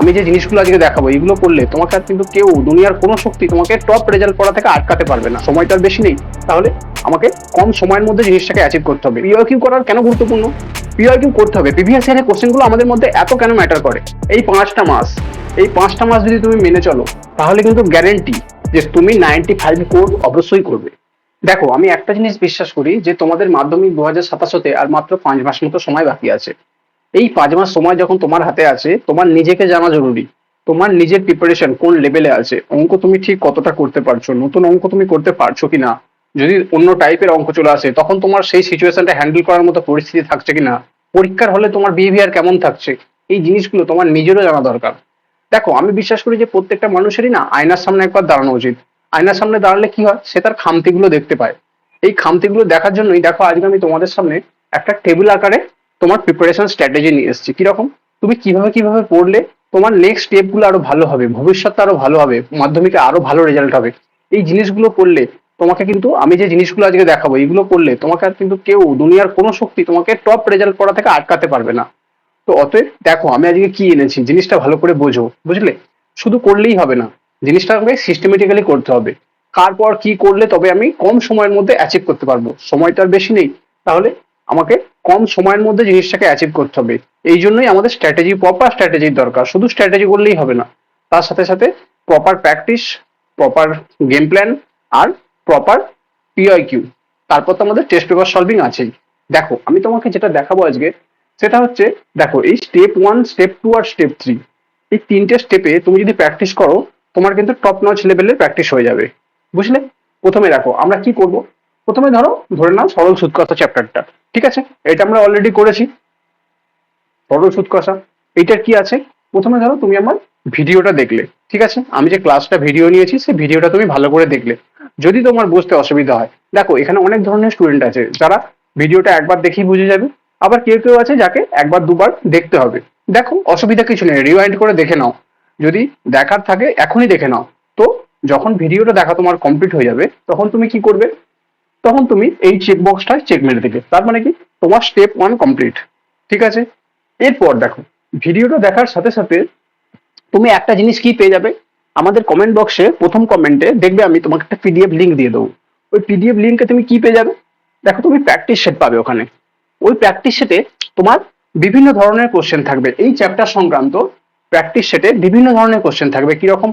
আমি যে জিনিসগুলো আজকে দেখাবো এগুলো করলে তোমাকে আর কিন্তু কেউ দুনিয়ার কোনো শক্তি তোমাকে টপ রেজাল্ট করা থেকে আটকাতে পারবে না। সময়টা আর বেশি নেই, তাহলে আমাকে কম সময়ের মধ্যে জিনিসটাকে অ্যাচিভ করতে হবে। পিওকিউ করার কেন গুরুত্বপূর্ণ? পিওকিউ করতে হবে, প্রিভিয়াস ইয়ারের কোশ্চেনগুলো আমাদের মধ্যে এত কেন ম্যাটার করে। এই পাঁচটা মাস যদি তুমি মেনে চলো তাহলে কিন্তু গ্যারেন্টি যে তুমি 95 কোর অবশ্যই করবে। দেখো, আমি একটা জিনিস বিশ্বাস করি যে তোমাদের মাধ্যমিক 2027 হতে আর মাত্র 5 মাস মতো সময় বাকি আছে। এই 5 মাস সময় যখন তোমার হাতে আছে, তোমার নিজেকে জানা জরুরি। তোমার নিজের প্রিপারেশন কোন লেভেলে আছে, অঙ্ক তুমি ঠিক কতটা করতে পারছো, নতুন অঙ্ক তুমি করতে পারছো কিনা, যদি অন্য টাইপের অঙ্ক চলে আসে তখন তোমার সেই সিচুয়েশনটা হ্যান্ডেল করার মতো পরিস্থিতি থাকছে কিনা, পরীক্ষার হলে তোমার বিহেভিয়ার কেমন থাকছে, এই জিনিসগুলো তোমার নিজেরও জানা দরকার। দেখো, আমি বিশ্বাস করি যে প্রত্যেকটা মানুষেরই না আয়নার সামনে একবার দাঁড়ানো উচিত। আয়নার সামনে দাঁড়ালে কি হয়, সে তার খামতিগুলো দেখতে পায়। এই খামতিগুলো দেখার জন্যই দেখো আজকে আমি তোমাদের সামনে একটা টেবিল আকারে তোমার প্রিপারেশন স্ট্র্যাটেজি নিয়ে এসেছি। কিরকম তুমি কিভাবে কিভাবে পড়লে তোমার নেক্সট স্টেপ গুলো আরো ভালো হবে, ভবিষ্যৎটা আরো ভালো হবে, মাধ্যমিকে আরো ভালো রেজাল্ট হবে। এই জিনিসগুলো করলে তোমাকে কিন্তু, আমি যে জিনিসগুলো আজকে দেখাবো এগুলো করলে তোমাকে আর কিন্তু কেউ দুনিয়ার কোনো শক্তি তোমাকে টপ রেজাল্ট করা থেকে আটকাতে পারবে না। তো অতএব দেখো আমি আজকে কি এনেছি, জিনিসটা ভালো করে বোঝো, বুঝলে? শুধু করলেই হবে না, জিনিসটা আমাকে সিস্টেমেটিক্যালি করতে হবে। কার পর কি করলে তবে আমি কম সময়ের মধ্যে অ্যাচিভ করতে পারবো। সময়টা আর বেশি নেই, তাহলে আমাকে কম সময়ের মধ্যে জিনিসটাকে অ্যাচিভ করতে হবে। এই জন্যই আমাদের স্ট্র্যাটেজি, প্রপার স্ট্র্যাটেজির দরকার। শুধু স্ট্র্যাটেজি করলেই হবে না, তার সাথে সাথে proper practice, proper game plan, আর প্রপার পিআইকিউ। তারপর তো আমাদের টেস্ট পেপার সলভিং আছেই। দেখো, আমি তোমাকে যেটা দেখাবো আজকে সেটা হচ্ছে, দেখো এই স্টেপ 1, স্টেপ 2 আর স্টেপ 3, এই তিনটে স্টেপে তুমি যদি প্র্যাকটিস করো তোমার কিন্তু টপ নচ লেভেলের প্র্যাকটিস হয়ে যাবে, বুঝলে? প্রথমে দেখো আমরা কি করব। প্রথমে ধরে নাও সরল সুদ কষা চ্যাপ্টারটা, ঠিক আছে? এটা আমরা অলরেডি করেছি, সরল সুদ কষা। এইটার কি আছে, প্রথমে ধরো তুমি আমার ভিডিওটা দেখলে, ঠিক আছে? আমি যে ক্লাসটা ভিডিও নিয়েছি সেই ভিডিওটা তুমি ভালো করে দেখলে। যদি তোমার বুঝতে অসুবিধা হয়, দেখো এখানে অনেক ধরনের স্টুডেন্ট আছে যারা ভিডিওটা একবার দেখেই বুঝে যাবে, আবার কেউ কেউ আছে যাকে একবার দুবার দেখতে হবে। দেখো, অসুবিধা কিছু নেই, রিওয়াইন্ড করে দেখে নাও। যদি দেখার থাকে এখনই দেখে নাও। তো যখন ভিডিওটা দেখা তোমার কমপ্লিট হয়ে যাবে তখন তুমি কি করবে, তখন তুমি এই চেক বক্সটায় চেক মেরে দেবে। তার মানে কি, তোমার স্টেপ 1 কমপ্লিট, ঠিক আছে? এরপর দেখো, ভিডিওটা দেখার সাথে সাথে তুমি একটা জিনিস কি পেয়ে যাবে, আমাদের কমেন্ট বক্সে প্রথম কমেন্টে দেখবে আমি তোমাকে একটা পিডিএফ লিঙ্ক দিয়ে দেবো। ওই পিডিএফ লিঙ্কে তুমি কি পেয়ে যাবে, দেখো তুমি প্র্যাকটিস সেট পাবে ওখানে। ওই প্র্যাকটিস সেটে তোমার বিভিন্ন ধরনের কোশ্চেন থাকবে, এই চ্যাপ্টার সংক্রান্ত প্র্যাকটিস সেটে বিভিন্ন ধরনের কোশ্চেন থাকবে। কিরকম,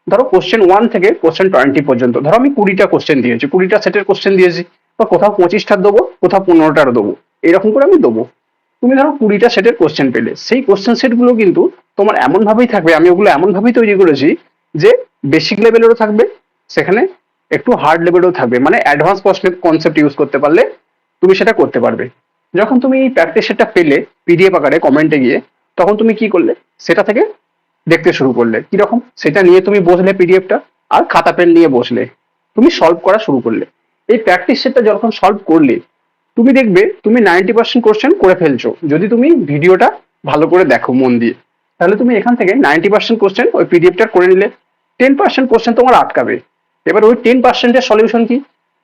ধরো কোশ্চেন 1 থেকে কোশ্চেন 20 পর্যন্ত, ধরো আমি 20টা কোশ্চেন দিয়েছি, 20টা সেটের কোশ্চেন দিয়েছি, বা কোথাও 25টার দেবো, কোথাও 15টার দেবো, এরকম করে আমি দেবো। তুমি ধরো 20টা সেটের কোশ্চেন পেলে, সেই কোশ্চেন সেট গুলো কিন্তু তোমার এমন ভাবেই থাকবে, আমি ওগুলো এমন ভাবেই তৈরি করেছি যে বেসিক লেভেলেরও থাকবে, সেখানে একটু হার্ড লেভেলেও থাকবে, মানে অ্যাডভান্স কনসেপ্ট ইউজ করতে পারলে তুমি সেটা করতে পারবে। যখন তুমি এই প্র্যাকটিস সেটটা পেলে পিডিএফ আকারে কমেন্টে গিয়ে, তখন তুমি কি করলে, সেটা থেকে দেখতে শুরু করলে। কিরকম, সেটা নিয়ে তুমি বসলে পিডিএফটা, আর খাতা পেন নিয়ে বসলে, তুমি সলভ করা শুরু করলে। এই প্র্যাকটিস সেটটা যখন সলভ করলে তুমি দেখবে তুমি 90% কোশ্চেন করে ফেলছো। যদি তুমি ভিডিওটা ভালো করে দেখো মন দিয়ে, তাহলে তুমি এখান থেকে 90% কোশ্চেন ওই পিডিএফটা করে নিলে। 10% কোশ্চেন তোমার আটকাবে। এবার ওই 10%-এর সলিউশন কি,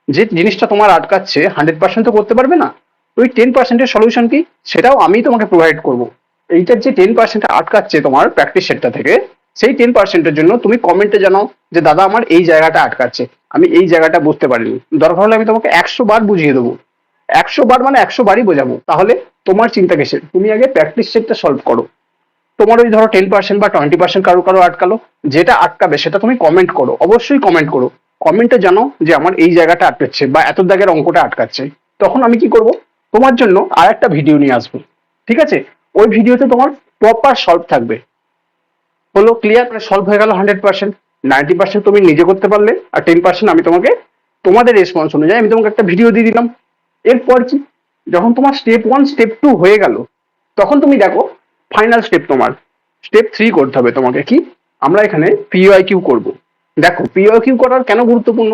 যে জিনিসটা তোমার আটকাচ্ছে 100% তো করতে পারবে না, ওই 10%-এর সলিউশন কি সেটাও আমি তোমাকে প্রোভাইড করব। এইটার যে 10% আটকাচ্ছে তোমার প্র্যাকটিস সেটটা থেকে, সেই 10%-এর জন্য তুমি কমেন্টে জানাও যে দাদা আমার এই জায়গাটা আটকাচ্ছে, আমি এই জায়গাটা বুঝতে পারিনি। দরকার হলে আমি তোমাকে 100 বার বুঝিয়ে দেবো, 100 বার মানে 100 বারই বোঝাবো। তাহলে তোমার চিন্তা কিসের, তুমি আগে প্র্যাকটিস সেটটা সলভ করো। তোমার ওই ধরো 10% বা 20% কারো কারো আটকালো, যেটা আটকাবে সেটা তুমি কমেন্ট করো, অবশ্যই কমেন্ট করো। কমেন্টে জানো যে আমার এই জায়গাটা আটকাচ্ছে বা এত দাগের অঙ্কটা আটকাচ্ছে। তখন আমি কি করব, তোমার জন্য আর একটা ভিডিও নিয়ে আসবো, ঠিক আছে? ওই ভিডিওতে তোমার প্রপার সলভ থাকবে। হলো ক্লিয়ার, সলভ হয়ে গেল 100%। 90% তুমি নিজে করতে পারলে, আর 10% আমি তোমাকে তোমাদের রেসপন্স অনুযায়ী আমি তোমাকে একটা ভিডিও দিয়ে দিলাম। এরপর কি, যখন তোমার স্টেপ 1 স্টেপ 2 হয়ে গেল, তখন তুমি দেখো ফাইনাল স্টেপ, তোমার স্টেপ 3 করতে হবে তোমাকে। কি, আমরা এখানে পিওআইকিউ করব। দেখো, পিওআইকিউ করার কেন গুরুত্বপূর্ণ?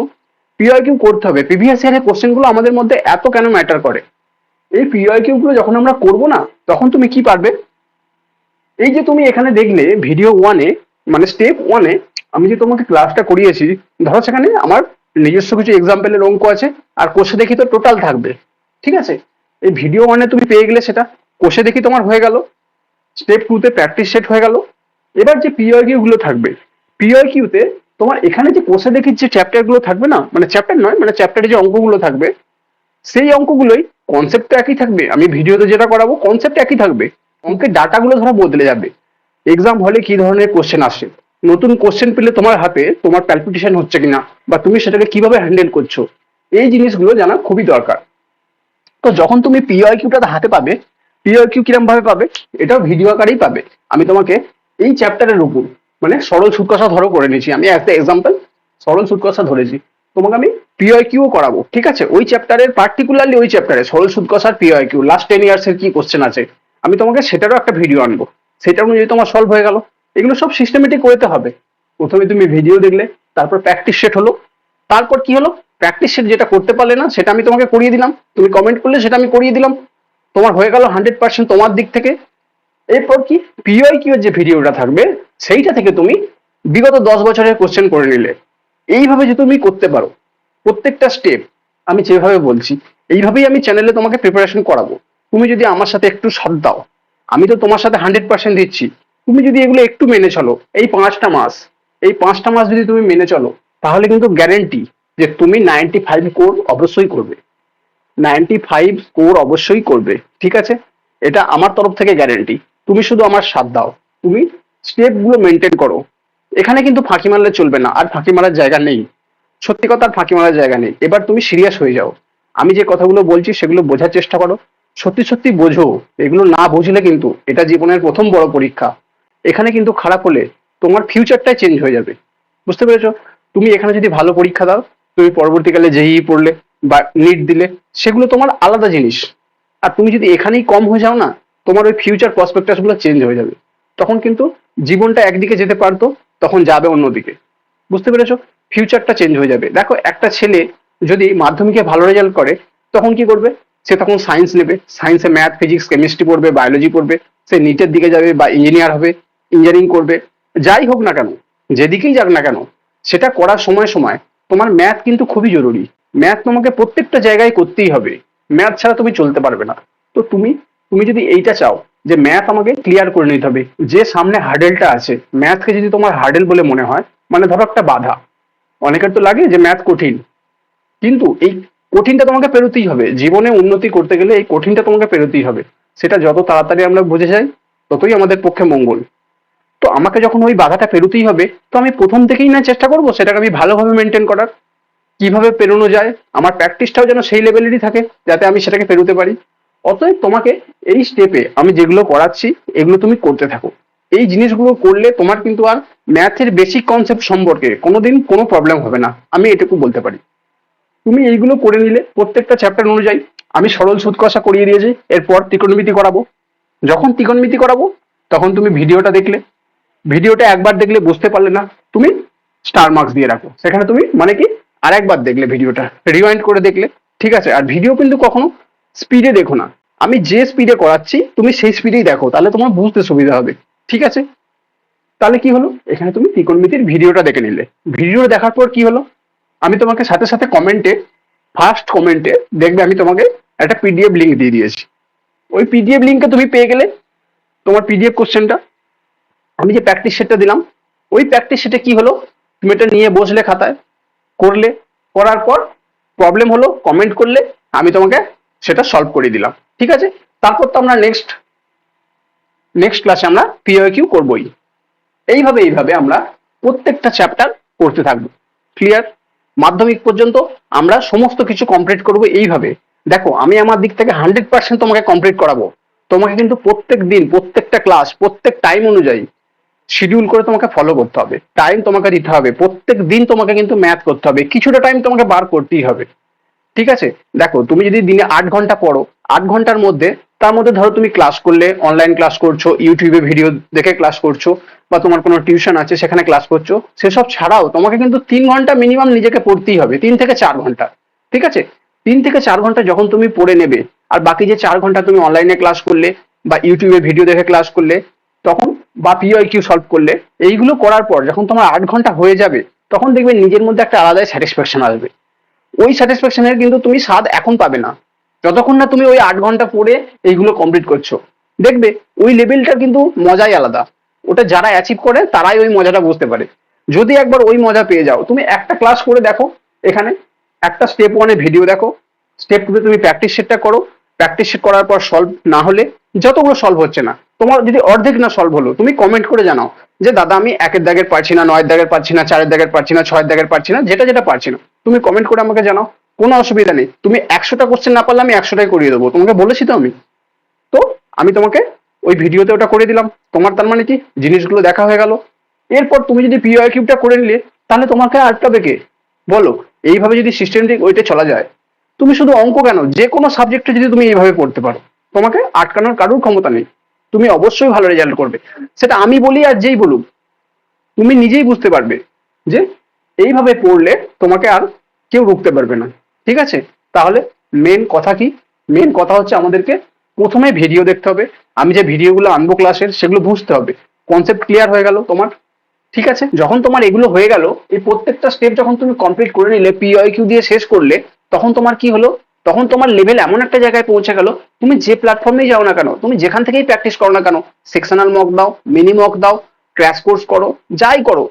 পিওআইকিউ করতে হবে, প্রিভিয়াস ইয়ারের কোশ্চেন গুলো আমাদের মধ্যে এত কেন ম্যাটার করে। এই পিওআইকিউ গুলো যখন আমরা করব না, তখন তুমি কি পারবে, এই যে তুমি এখানে দেখলে ভিডিও 1-এ, মানে স্টেপ 1-এ আমি যে তোমাকে ক্লাসটা করিয়েছি, ধরো সেখানে আমার নিজস্ব কিছু এক্সাম্পলের অঙ্ক আছে, আর কোষে দেখি তো টোটাল থাকবে, ঠিক আছে? এই ভিডিও 1-এ তুমি পেয়ে গেলে সেটা, কোষে দেখি তোমার হয়ে গেল, স্টেপ 2-তে প্র্যাকটিস সেট হয়ে গেল, এবার যে পিওকিউ গুলো থাকবে, পিওকিউ তে তোমার এখানে যে কোষে দেখি যে চ্যাপ্টার গুলো থাকবে না, মানে চ্যাপ্টার নয়, মানে চ্যাপ্টারে যে অঙ্কগুলো থাকবে, সেই অঙ্কগুলোই কনসেপ্ট তো একই থাকবে। আমি ভিডিওতে যেটা করাবো কনসেপ্ট একই থাকবে, অঙ্কের ডাটাগুলো ধরো বদলে যাবে। এক্সাম হলে কি ধরনের কোশ্চেন আসে, নতুন কোশ্চেন পেলে তোমার হাতে তোমার প্যালপিটেশন হচ্ছে কিনা, বা তুমি সেটাকে কিভাবে হ্যান্ডেল করছো, এই জিনিসগুলো জানা খুবই দরকার। তো যখন তুমি পিওকিউটা হাতে পাবে, পিওকিউ কিরম ভাবে পাবে, এটাও ভিডিও আকারেই পাবে। আমি তোমাকে এই চ্যাপ্টারের উপর, মানে সরল সুদ কষা ধরো করে নিয়েছি, আমি একটা এক্সাম্পল সরল সুদ কষা ধরেছি, তোমাকে আমি পিওকিউ করাবো, ঠিক আছে? ওই চ্যাপ্টারের পার্টিকুলারলি ওই চ্যাপ্টারে সরল সুদ কষার পিওকিউ লাস্ট 10 ইয়ার্স এর কি কোশ্চেন আছে, আমি তোমাকে সেটারও একটা ভিডিও আনবো, সেটা অনুযায়ী তোমার সলভ হয়ে গেল। এগুলো সব সিস্টেমেটিক করতে হবে। প্রথমে তুমি ভিডিও দেখলে, তারপর প্র্যাকটিস সেট হলো, তারপর কি হলো, প্র্যাকটিস সেট যেটা করতে পারলে না সেটা আমি তোমাকে করিয়ে দিলাম, তুমি কমেন্ট করলে সেটা আমি করিয়ে দিলাম, তোমার হয়ে গেল 100% তোমার দিক থেকে। এরপর কি, পিওকিউ এর যে ভিডিওটা থাকবে সেইটা থেকে তুমি বিগত 10 বছরের কোশ্চেন করে নিলে। এইভাবে যে তুমি করতে পারো প্রত্যেকটা স্টেপ আমি যেভাবে বলছি, এইভাবেই আমি চ্যানেলে তোমাকে প্রিপারেশন করাবো। তুমি যদি আমার সাথে একটু সাথ দাও, আমি তো তোমার সাথে 100% দিচ্ছি, তুমি যদি এগুলো একটু মেনে চলো, এই 5টা মাস যদি তুমি মেনে চলো, তাহলে কিন্তু গ্যারেন্টি যে তুমি 95 স্কোর অবশ্যই করবে, 95 স্কোর অবশ্যই করবে, ঠিক আছে? এটা আমার তরফ থেকে গ্যারেন্টি। তুমি শুধু আমার সাথ দাও, তুমি স্টেপ গুলো মেনটেন করো। এখানে কিন্তু ফাঁকি মারলে চলবে না, আর ফাঁকি মারার জায়গা নেই, সত্যি কথা, আর ফাঁকি মারার জায়গা নেই। এবার তুমি সিরিয়াস হয়ে যাও, আমি যে কথাগুলো বলছি সেগুলো বোঝার চেষ্টা করো, সত্যি সত্যি বোঝো। এগুলো না বুঝলে কিন্তু এটা জীবনের প্রথম বড় পরীক্ষা, এখানে কিন্তু খারাপ হলে তোমার ফিউচারটাই চেঞ্জ হয়ে যাবে, বুঝতে পেরেছো? তুমি এখানে যদি ভালো পরীক্ষা দাও, তুমি পরবর্তীকালে জেইই পড়লে বা নিট দিলে, সেগুলো তোমার আলাদা জিনিস। আর তুমি যদি এখানেই কম হয়ে যাও না, তোমার ওই ফিউচার প্রসপেক্টাস গুলো চেঞ্জ হয়ে যাবে, তখন কিন্তু জীবনটা একদিকে যেতে পারতো, তখন যাবে অন্যদিকে, বুঝতে পেরেছো? ফিউচারটা চেঞ্জ হয়ে যাবে। দেখো, একটা ছেলে যদি মাধ্যমিকে ভালো রেজাল্ট করে, তখন কি করবে? সে তখন সায়েন্স নেবে, সায়েন্সে ম্যাথ ফিজিক্স কেমিস্ট্রি পড়বে, বায়োলজি পড়বে, সে নিটের দিকে যাবে বা ইঞ্জিনিয়ার হবে, ইঞ্জিনিয়ারিং করবে। যাই হোক না কেন, যেদিকেই যাক না কেন, সেটা করার সময় সময় তোমার ম্যাথ কিন্তু খুবই জরুরি। ম্যাথ তোমাকে প্রত্যেকটা জায়গায় করতেই হবে, ম্যাথ ছাড়া তুমি চলতে পারবে না। তো তুমি তুমি যদি এইটা চাও যে ম্যাথ আমাকে ক্লিয়ার করে নিতে হবে, যে সামনে হার্ডেলটা আছে, ম্যাথকে যদি তোমার হার্ডেল বলে মনে হয়, মানে ধরো একটা বাধা, অনেকের তো লাগে যে ম্যাথ কঠিন, কিন্তু এই কঠিনটা তোমাকে পেরোতেই হবে, জীবনে উন্নতি করতে গেলে এই কঠিনটা তোমাকে পেরোতেই হবে। সেটা যত তাড়াতাড়ি আমরা বুঝে যাই, ততই আমাদের পক্ষে মঙ্গল। তো আমাকে যখন ওই বাধাটা পেরোতেই হবে, তো আমি প্রথম থেকেই না চেষ্টা করবো সেটাকে আমি ভালোভাবে মেনটেন করার, কিভাবে পেরোনো যায়, আমার প্র্যাকটিসটাও যেন সেই লেভেলেরই থাকে, যাতে আমি সেটাকে পেরোতে পারি। অতএব তোমাকে এই স্টেপে আমি যেগুলো করাচ্ছি, এগুলো তুমি করতে থাকো। এই জিনিসগুলো করলে তোমার কিন্তু আর ম্যাথের বেসিক কনসেপ্ট সম্পর্কে কোনোদিন কোনো প্রবলেম হবে না, আমি এটুকু বলতে পারি। তুমি এইগুলো করে নিলে প্রত্যেকটা চ্যাপ্টার অনুযায়ী, আমি সরল সুদ কষা করিয়ে দিয়েছি, এরপর ত্রিকোণমিতি করাবো। যখন ত্রিকোণমিতি করাবো, তখন তুমি ভিডিওটা দেখলে, ভিডিওটা একবার দেখলে বুঝতে পারলে না, তুমি স্টার মার্কস দিয়ে রাখো সেখানে, তুমি মানে কি আর একবার দেখলে ভিডিওটা রিওয়াইন্ড করে দেখলে, ঠিক আছে? আর ভিডিও কিন্তু কখনো স্পিডে দেখো না, আমি যে স্পিডে করাচ্ছি তুমি সেই স্পিডেই দেখো, তাহলে তোমার বুঝতে সুবিধা হবে, ঠিক আছে? তাহলে কি হলো, এখানে তুমি ত্রিকোণমিতির ভিডিওটা দেখে নিলে, ভিডিও দেখার পর কি হলো, আমি তোমাকে সাথে সাথে কমেন্টে, ফার্স্ট কমেন্টে দেখবে আমি তোমাকে একটা পিডিএফ লিঙ্ক দিয়ে দিয়েছি। ওই পিডিএফ লিঙ্কে তুমি পেয়ে গেলে তোমার পিডিএফ কোশ্চেনটা, আমি যে প্র্যাকটিস সেটটা দিলাম, ওই প্র্যাকটিস সেটে কি হলো, তুমি এটা নিয়ে বসলে খাতায়, করলে, করার পর প্রবলেম হলো কমেন্ট করলে, আমি তোমাকে সেটা সলভ করে দিলাম, ঠিক আছে? তারপর তো আমরা নেক্সট নেক্সট ক্লাসে আমরা পিওকিউ করবোই। এইভাবে আমরা প্রত্যেকটা চ্যাপ্টার করতে থাকবো, ক্লিয়ার? মাধ্যমিক পর্যন্ত আমরা সমস্ত কিছু কমপ্লিট করব এইভাবে। দেখো, আমি আমার দিক থেকে 100% তোমাকে কমপ্লিট করাবো। তোমাকে কিন্তু প্রত্যেক দিন প্রত্যেকটা ক্লাস প্রত্যেক টাইম অনুযায়ী শিডিউল করে তোমাকে ফলো করতে হবে, টাইম তোমাকে দিতে হবে, প্রত্যেক দিন তোমাকে কিন্তু ম্যাথ করতে হবে, কিছুটা টাইম তোমাকে বার করতেই হবে, ঠিক আছে? দেখো, তুমি যদি দিনে 8 ঘন্টা পড়ো, 8 ঘন্টার মধ্যে, তার মধ্যে ধরো তুমি ক্লাস করলে, অনলাইন ক্লাস করছো, ইউটিউবে ভিডিও দেখে ক্লাস করছো, বা তোমার কোনো টিউশন আছে সেখানে ক্লাস করছো, সেসব ছাড়াও তোমাকে কিন্তু 3 ঘন্টা মিনিমাম নিজেকে পড়তেই হবে, 3 থেকে 4 ঘন্টা, ঠিক আছে? 3 থেকে 4 ঘন্টা যখন তুমি পড়ে নেবে, আর বাকি যে 4 ঘন্টা তুমি অনলাইনে ক্লাস করলে বা ইউটিউবে ভিডিও দেখে ক্লাস করলে, তখন বা পিওকিউ সলভ করলে, এইগুলো করার পর যখন তোমার 8 ঘন্টা হয়ে যাবে, তখন দেখবে নিজের মধ্যে একটা আলাদাই স্যাটিসফ্যাকশন আসবে। ওই স্যাটিসফ্যাকশনের কিন্তু তুমি স্বাদ এখন পাবে না, যতক্ষণ না তুমি ওই 8 ঘন্টা পড়ে এইগুলো কমপ্লিট করছো। দেখবে ওই লেভেলটা কিন্তু মজাই আলাদা। ওটা যারা অ্যাচিভ করে তারাই ওই মজাটা বুঝতে পারে। যদি একবার ওই মজা পেয়ে যাও, তুমি একটা ক্লাস করে দেখো, এখানে একটা স্টেপ ওয়ানে ভিডিও দেখো, স্টেপ টুতে তুমি প্র্যাকটিস সেটটা করো, প্র্যাকটিস সেট করার পর সলভ না হলে, যতগুলো সলভ হচ্ছে না, তোমার যদি অর্ধেক না সলভ হলো, তুমি কমেন্ট করে জানাও যে দাদা আমি একের দাগের পারছি না, নয়ের দাগের পারছি না, চারের দাগের পারছি না, ছয়ের দাগের পারছি না, যেটা যেটা পারছি না তুমি কমেন্ট করে আমাকে জানাও, কোনো অসুবিধা নেই। তুমি 100টা কোশ্চেন না পারলে আমি 100টাই করিয়ে দেবো, তোমাকে বলেছি তো আমি। তো আমি তোমাকে ওই ভিডিওতে ওটা করে দিলাম, তোমার তার মানে কি জিনিসগুলো দেখা হয়ে গেল। এরপর তুমি যদি পিওআই কিউবটা করে নিলে, তাহলে তোমাকে আটকাবে কে বলো? এইভাবে যদি সিস্টেমেটিক ওইটা চলা যায়, তুমি শুধু অঙ্ক কেন, যে কোনো সাবজেক্টে যদি তুমি এইভাবে পড়তে পারো, তোমাকে আটকানোর কারোর ক্ষমতা নেই। তুমি অবশ্যই ভালো রেজাল্ট করবে, সেটা আমি বলি আর যেই বলুক, তুমি নিজেই বুঝতে পারবে যে এইভাবে পড়লে তোমাকে আর কেউ রুখতে পারবে না। ঠিক আছে? তাহলে মেন কথা কি? মেন কথা হচ্ছে আমাদেরকে প্রথমে ভিডিও দেখতে হবে। আমি যে ভিডিওগুলো আনবো ক্লাসের, সেগুলো বুঝতে হবে। কনসেপ্ট ক্লিয়ার হয়ে গেল তোমার? ঠিক আছে, যখন তোমার এগুলো হয়ে গেল, এই প্রত্যেকটা স্টেপ যখন তুমি কমপ্লিট করে নিলে, পিওআইকিউ দিয়ে শেষ করলে, তখন তোমার কি হলো? তখন তোমার লেভেল এমন একটা জায়গায় পৌঁছে গেল, তুমি যে প্ল্যাটফর্মেই যাও না কেন, তুমি যেখান থেকেই প্র্যাকটিস করো না কেন, সেকশনাল মক দাও, মিনি মক দাও, ক্র্যাশ কোর্স করো, যাই করো,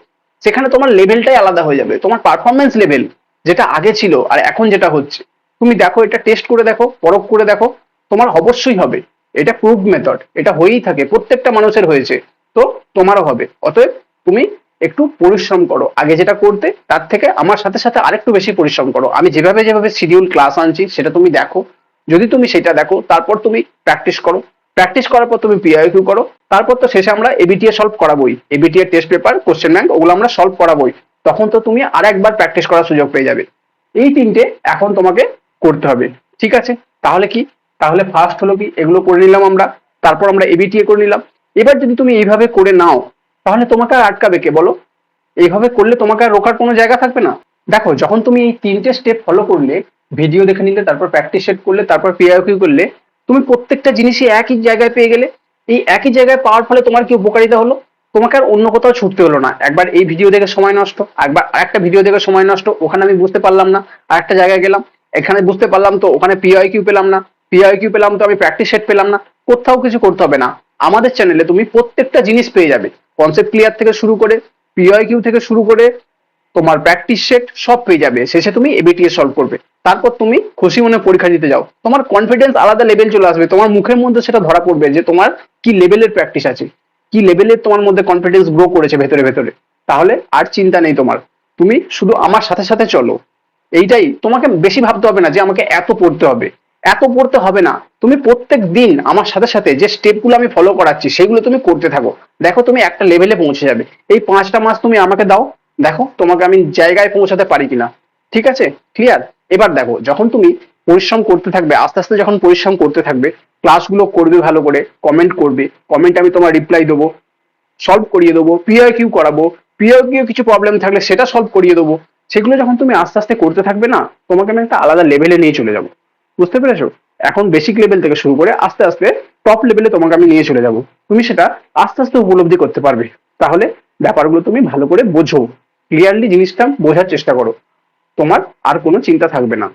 সেখানে তোমার লেভেলটাই আলাদা হয়ে যাবে। তোমার পারফরমেন্স লেভেল যেটা আগে ছিল আর এখন যেটা হচ্ছে, তুমি দেখো, এটা টেস্ট করে দেখো, পরখ করে দেখো, তোমার অবশ্যই হবে। এটা প্রুভ মেথড, এটা হয়েই থাকে, প্রত্যেকটা মানুষের হয়েছে, তো তোমারও হবে। অতএব তুমি একটু পরিশ্রম করো, আগে যেটা করতে তার থেকে আমার সাথে সাথে আরেকটু বেশি পরিশ্রম করো। আমি যেভাবে যেভাবে শিডিউল ক্লাস আনছি সেটা তুমি দেখো, যদি তুমি সেটা দেখো, তারপর তুমি প্র্যাকটিস করো, প্র্যাকটিস করার পর তুমি পিআইকিউ করো, তারপর তো শেষে আমরা এবিটিএ সলভ করাবোই, ABTA test paper, question bank, ওগুলো আমরা সলভ করাবোই। তখন তো তুমি আরেকবার প্র্যাকটিস করার সুযোগ পেয়ে যাবে। এই তিনটে এখন তোমাকে করতে হবে। ঠিক আছে? তাহলে কি, তাহলে ফার্স্ট হলো কি, এগুলো করে নিলাম আমরা, তারপর আমরা এবিটিএ করে নিলাম। এবার যদি তুমি এইভাবে করে নাও, তাহলে তোমাকে আর আটকাবে কে বলো? এইভাবে করলে তোমাকে আর রোকার কোনো জায়গা থাকবে না। দেখো, যখন তুমি এই তিনটে স্টেপ ফলো করলে, ভিডিও দেখে নিলে, তারপর প্র্যাকটিস সেট করলে, তারপর পিআইকিউ করলে, তুমি প্রত্যেকটা জিনিসই একই জায়গায় পেয়ে গেলে। এই একই জায়গায় পাওয়ার ফলে তোমার কি উপকারিতা হলো? তোমাকে আর অন্য কোথাও ছুটতে হলো না। একবার এই ভিডিও দেখে সময় নষ্ট, একবার আরেকটা ভিডিও দেখে সময় নষ্ট, ওখানে আমি বুঝতে পারলাম না, আরেকটা জায়গায় গেলাম, এখানে বুঝতে পারলাম তো ওখানে পিআইকিউ পেলাম না, পিআইকিউ পেলাম তো আমি প্র্যাকটিস সেট পেলাম না। কোথাও কিছু করতে হবে না, আমাদের চ্যানেলে তুমি প্রত্যেকটা জিনিস পেয়ে যাবে। কনসেপ্ট ক্লিয়ার থেকে শুরু করে, পিআইকিউ থেকে শুরু করে, তোমার প্র্যাকটিস সেট সব পেয়ে যাবে। শেষে তুমি এবিটিএ সলভ করবে, তারপর তুমি খুশি মনে পরীক্ষা দিতে যাও, তোমার কনফিডেন্স আলাদা লেভেল চলে আসবে, তোমার মুখের মধ্যে সেটা ধরা পড়বে যে তোমার কি লেভেলের প্র্যাকটিস আছে, কি লেভেলের তোমার মধ্যে কনফিডেন্স গ্রো করেছে ভেতরে ভেতরে। তাহলে আর চিন্তা নেই তোমার, তুমি শুধু আমার সাথে সাথে চলো। এইটাই, তোমাকে বেশি ভাবতে হবে না যে আমাকে এত পড়তে হবে, এত পড়তে হবে না। তুমি প্রত্যেক দিন আমার সাথে সাথে যে স্টেপগুলো আমি ফলো করাচ্ছি সেগুলো তুমি করতে থাকো, দেখো তুমি একটা লেভেলে পৌঁছে যাবে। এই 5টা মাস তুমি আমাকে দাও, দেখো তোমাকে আমি জায়গায় পৌঁছাতে পারি কিনা। ঠিক আছে? ক্লিয়ার? এবার দেখো, যখন তুমি পরিশ্রম করতে থাকবে, আস্তে আস্তে যখন পরিশ্রম করতে থাকবে, ক্লাসগুলো করবে ভালো করে, কমেন্ট করবে, কমেন্ট আমি তোমার রিপ্লাই দেবো, সলভ করিয়ে দেবো, পিআইকিউ করাবো, পিআইকিউ কিছু প্রবলেম থাকলে সেটা সলভ করিয়ে দেবো। সেগুলো যখন তুমি আস্তে আস্তে করতে থাকবে না, তোমাকে আমি একটা আলাদা লেভেলে নিয়ে চলে যাবো। বুঝতে পেরেছো? এখন বেসিক লেভেল থেকে শুরু করে আস্তে আস্তে টপ লেভেলে তোমাকে আমি নিয়ে চলে যাব, তুমি সেটা আস্তে আস্তে উপলব্ধি করতে পারবে। তাহলে ব্যাপারগুলো তুমি ভালো করে বোঝো, ক্লিয়ারলি জিনিসটা বোঝার চেষ্টা করো, তোমার আর কোনো চিন্তা থাকবে না।